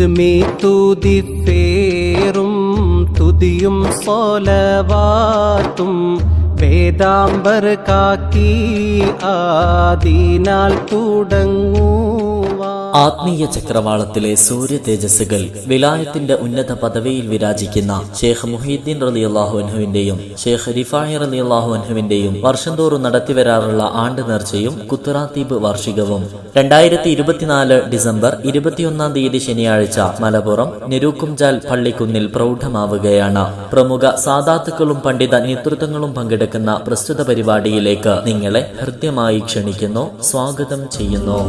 ഇസ്മി തുതിഫേറും തുതിയും സ്വലവാത്തും വേദാംബർ കാക്കി ആദിനാൽ തുടങ്ങുവാ. ആത്മീയ ചക്രവാളത്തിലെ സൂര്യ തേജസ്സുകൾ വിലായത്തിന്റെ ഉന്നത പദവിയിൽ വിരാജിക്കുന്ന ഷേഖ് മുഹീദ്ദീൻ റളിയല്ലാഹു അൻഹുവിന്റെയും ഷേഖ് റിഫായി റളിയല്ലാഹു അൻഹുവിന്റെയും വർഷം തോറും നടത്തിവരാറുള്ള ആണ്ട് നേർച്ചയും കുത്തുറാത്തീബ് വാർഷികവും 2024 ഡിസംബർ 21 തീയതി ശനിയാഴ്ച മലപ്പുറം നെരൂക്കുംചാൽ പള്ളിക്കുന്നിൽ പ്രൗഢമാവുകയാണ്. പ്രമുഖ സാദാത്തുക്കളും പണ്ഡിത നേതൃത്വങ്ങളും പങ്കെടുക്കുന്ന പ്രസ്തുത പരിപാടിയിലേക്ക് നിങ്ങളെ ഹൃദ്യമായി ക്ഷണിക്കുന്നു, സ്വാഗതം ചെയ്യുന്നു.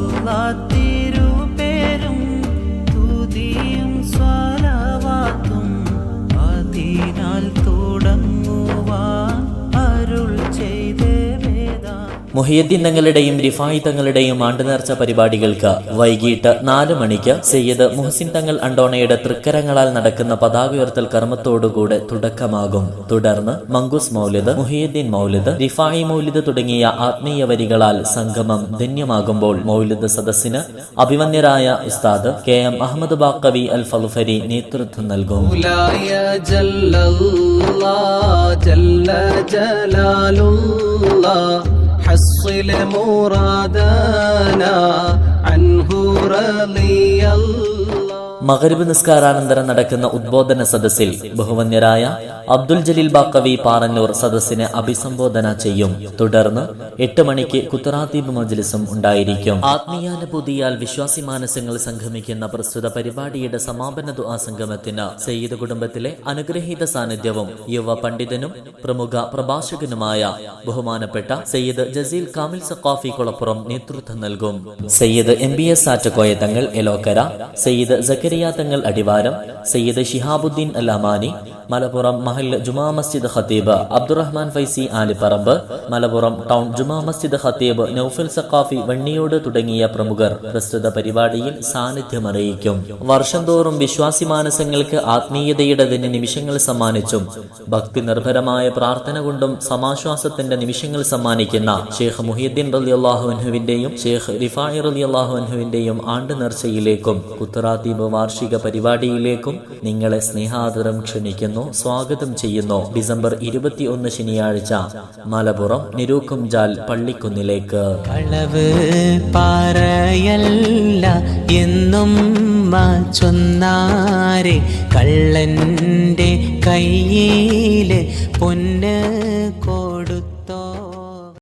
മുഹിയുദ്ദീൻ തങ്ങളുടെയും റിഫായി തങ്ങളുടെയും ആണ്ടുനേർച്ച പരിപാടികൾക്ക് വൈകിട്ട് 4 മണിക്ക് സയ്യിദ് മുഹസിൻ തങ്ങൾ അണ്ടോണയുടെ തൃക്കരങ്ങളാൽ നടക്കുന്ന പതാക ഉയർത്തൽ കർമ്മത്തോടുകൂടെ തുടക്കമാകും. തുടർന്ന് മങ്കൂസ് മൗലിദ്, മുഹിയുദ്ദീൻ മൗലിദ്, റിഫായി മൗലിദ് തുടങ്ങിയ ആത്മീയ വരികളാൽ സംഗമം ധന്യമാകുമ്പോൾ മൗലിദ് സദസ്സിന് അഭിമന്യരായ ഉസ്താദ് KM അഹമ്മദ് ബാക്കവി അൽ ഫൽഫരി നേതൃത്വം നൽകും. حصل مرادنا عنه رضي الله. മഗ്രിബ് നിസ്കാരാനന്തരം നടക്കുന്ന ഉദ്ബോധന സദസ്സിൽ ബഹുവന്യരായ അബ്ദുൽ ജലീൽ ബാക്കവി പാറന്നൂർ സദസ്സിനെ അഭിസംബോധന ചെയ്യും. തുടർന്ന് 8 മണിക്ക് കുത്തുറാത്തീബ് മജ്ലിസും ഉണ്ടായിരിക്കും. ആത്മീയാനുഭൂതിയാൽ വിശ്വാസി മാനസങ്ങൾ സംഗമിക്കുന്ന പ്രസ്തുത പരിപാടിയുടെ സമാപന ദുആ സംഗമത്തിന് സയ്യിദ് കുടുംബത്തിലെ അനുഗ്രഹീത സാന്നിധ്യവും യുവ പണ്ഡിതനും പ്രമുഖ പ്രഭാഷകനുമായ ബഹുമാനപ്പെട്ട സയ്യിദ് ജസീൽ കാമിൽ സഖാഫി കുളപ്പുറം നേതൃത്വം നൽകും. സയ്യിദ് MBS ആറ്റക്കോയ തങ്ങൾ എലോക്കര, സയ്യിദ് സക്കരിയ തങ്ങൾ അടിവാരം, സയ്യിദ് ഷിഹാബുദ്ദീൻ അൽ അമാനി, മലപ്പുറം മഹൽ ജുമാ മസ്ജിദ് ഖത്തീബ് അബ്ദുറഹ്മാൻ ഫൈസി ആലിപ്പറമ്പ്, മലപ്പുറം ടൗൺ ജുമാ മസ്ജിദ് ഖത്തീബ് നൗഫൽ സഖാഫി വണ്ണിയോട് തുടങ്ങിയ പ്രമുഖർ പ്രസ്തുത പരിപാടിയിൽ സാന്നിധ്യമറിയിക്കും. വർഷം തോറും വിശ്വാസി മാനസങ്ങൾക്ക് ആത്മീയതയുടെ നിമിഷങ്ങൾ സമ്മാനിച്ചും ഭക്തി നിർഭരമായ പ്രാർത്ഥന കൊണ്ടും സമാശ്വാസത്തിന്റെ നിമിഷങ്ങൾ സമ്മാനിക്കുന്ന ഷേഖ് മുഹീദ്ദീൻ റളിയല്ലാഹു അൻഹുവിന്റെയും ഷേഖ് റിഫായി റളിയല്ലാഹു അൻഹുവിന്റെയും ആണ്ട് നേർച്ചയിലേക്കും കുത്തുറാത്തീബ് വാർഷിക പരിപാടിയിലേക്കും നിങ്ങളെ സ്നേഹാദരം ക്ഷണിക്കുന്നു, സ്വാഗതം ചെയ്യുന്നു. ഡിസംബർ 21 ശനിയാഴ്ച മലപ്പുറം നെരൂക്കുംചാൽ പള്ളിക്കുന്നിലേക്ക്. കളവ് പറയല്ല എന്നും ചൊന്നാരെ കള്ളന്റെ കയ്യില് പൊന്ന്